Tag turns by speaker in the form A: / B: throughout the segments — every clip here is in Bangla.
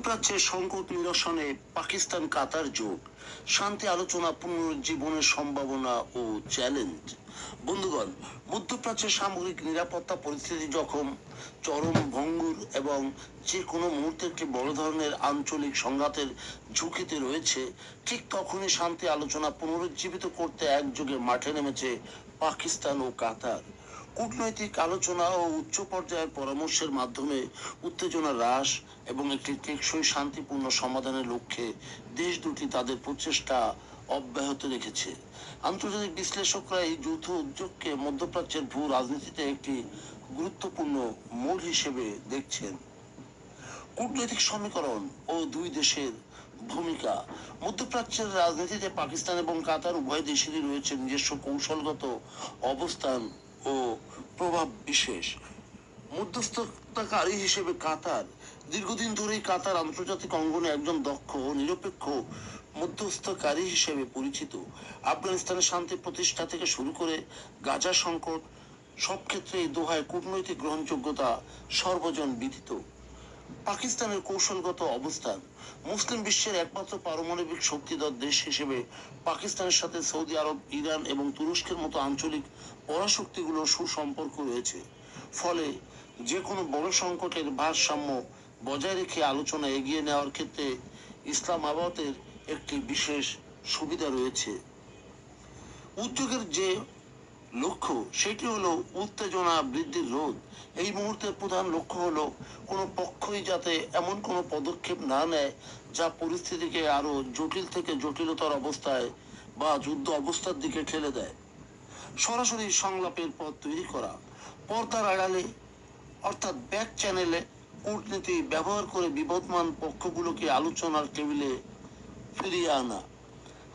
A: মধ্যপ্রাচ্যের সংকট নিরসনে পাকিস্তান কাতার জোট, শান্তি আলোচনা পুনরুজ্জীবনের সম্ভাবনা ও চ্যালেঞ্জ। বন্ধুগণ, মধ্যপ্রাচ্যের সামগ্রিক নিরাপত্তা পরিস্থিতি যখন চরম ভঙ্গুর এবং যে কোনো মুহূর্তে একটি বড় ধরনের আঞ্চলিক সংঘাতের ঝুঁকিতে রয়েছে, ঠিক তখনই শান্তি আলোচনা পুনরুজ্জীবিত করতে একযোগে মাঠে নেমেছে পাকিস্তান ও কাতার। কূটনৈতিক আলোচনা ও উচ্চ পর্যায়ের পরামর্শের মাধ্যমে উত্তেজনা হ্রাস এবং একটি টেকসই শান্তিপূর্ণ সমাধানের লক্ষ্যে দেশ দুটি তাদের প্রচেষ্টা অব্যাহত রেখেছে। আন্তর্জাতিক বিশ্লেষকরা এই যৌথ উদ্যোগকে মধ্যপ্রাচ্যের ভূ রাজনীতিতে একটি গুরুত্বপূর্ণ মোড় হিসেবে দেখছেন। কূটনৈতিক সমীকরণ ও দুই দেশের ভূমিকা। মধ্যপ্রাচ্যের রাজনীতিতে পাকিস্তান এবং কাতার উভয় দেশেরই রয়েছে নিজস্ব কৌশলগত অবস্থান ও প্রভাব বিশেষ। মধ্যস্থতাকারী হিসেবে কাতার। দীর্ঘদিন ধরেই কাতার আন্তর্জাতিক অঙ্গনে একজন দক্ষ ও নিরপেক্ষ মধ্যস্থকারী হিসেবে পরিচিত। আফগানিস্তানের শান্তি প্রতিষ্ঠা থেকে শুরু করে গাজা সংকট, সব ক্ষেত্রে দোহায় কূটনৈতিক গ্রহণযোগ্যতা সর্বজন বিদিত। পাকিস্তানের কৌশলগত অবস্থান। মুসলিম বিশ্বের একমাত্র পারমাণবিক শক্তিধর দেশ হিসেবে পাকিস্তানের সাথে সৌদি আরব, ইরান এবং তুরস্কের মতো আঞ্চলিক পরাশক্তিগুলোর সুসম্পর্ক রয়েছে। ফলে যে কোনো বড় সংকটের ভারসাম্য বজায় রেখে আলোচনা এগিয়ে নেওয়ার ক্ষেত্রে ইসলামাবাদের একটি বিশেষ সুবিধা রয়েছে। উদ্যোগের যে লক্ষ্য সেটি হলো উত্তেজনা বৃদ্ধির রোধ। এই মুহূর্তে প্রধান লক্ষ্য হলো কোনো পক্ষই যাতে এমন কোনো পদক্ষেপ না নেয় যা পরিস্থিতিকে আরো জটিল থেকে জটিলতর অবস্থায় বা যুদ্ধ অবস্থার দিকে ঠেলে দেয়। সরাসরি সংলাপের পথ তৈরি করা। পর্দার আড়ালে অর্থাৎ ব্যাক চ্যানেলে কূটনীতি ব্যবহার করে বিবদমান পক্ষগুলোকে আলোচনার টেবিলে ফিরিয়ে আনা।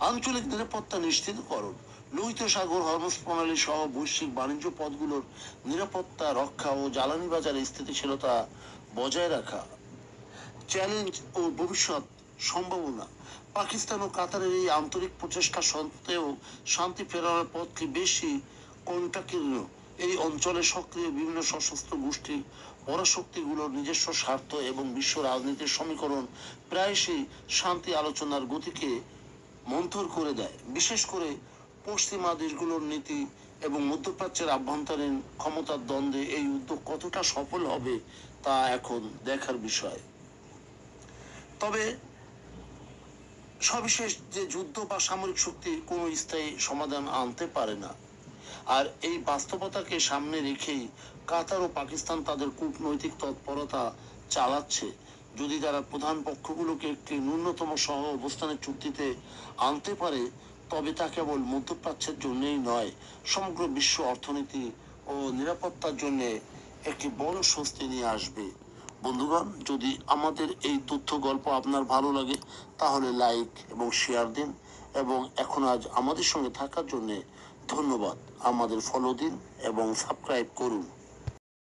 A: আঞ্চলিক নিরাপত্তা নিশ্চিতকরণ। লোহিত সাগর, হরমুজ প্রণালী সহ বৈশ্বিক বাণিজ্য পথগুলোর নিরাপত্তা রক্ষা ও জ্বালানি বাজারে স্থিতিশীলতা বজায় রাখা। চ্যালেঞ্জ ও ভবিষ্যৎ সম্ভাবনা। পাকিস্তান ও কাতারের এই আন্তরিক প্রচেষ্টা সত্ত্বেও শান্তি ফেরানোর পথটি বেশি কণ্টকাকীর্ণ। এই অঞ্চলে সক্রিয় বিভিন্ন সশস্ত্র গোষ্ঠী, পরাশক্তিগুলোর নিজস্ব স্বার্থ এবং বিশ্ব রাজনীতির সমীকরণ প্রায়শই শান্তি আলোচনার গতিকে মন্থর করে দেয়। বিশেষ করে পশ্চিমা দেশগুলোর নীতি এবং মধ্যপ্রাচ্যের আভ্যন্তরীণ ক্ষমতার দ্বন্দ্বে এই উদ্যোগ কতটা সফল হবে তা এখন দেখার বিষয়। তবে সবিশেষ যে যুদ্ধ বা সামরিক শক্তি কোনো স্থায়ী সমাধান আনতে পারে না। আর এই বাস্তবতাকে সামনে রেখেই কাতার ও পাকিস্তান তাদের কূটনৈতিক তৎপরতা চালাচ্ছে। যদি তারা প্রধান পক্ষগুলোকে একটি ন্যূনতম সহ অবস্থানের চুক্তিতে আনতে পারে, তবে তা কেবল মধ্যপ্রাচ্যের জন্যই নয়, সমগ্র বিশ্ব অর্থনীতি ও নিরাপত্তার জন্য একটি বড় স্বস্তি নিয়ে আসবে। বন্ধুগণ, যদি আমাদের এই তথ্য গল্প আপনার ভালো লাগে তাহলে লাইক এবং শেয়ার দিন, এবং এখন আজ আমাদের সঙ্গে থাকার জন্য ধন্যবাদ। আমাদের ফলো দিন এবং সাবস্ক্রাইব করুন।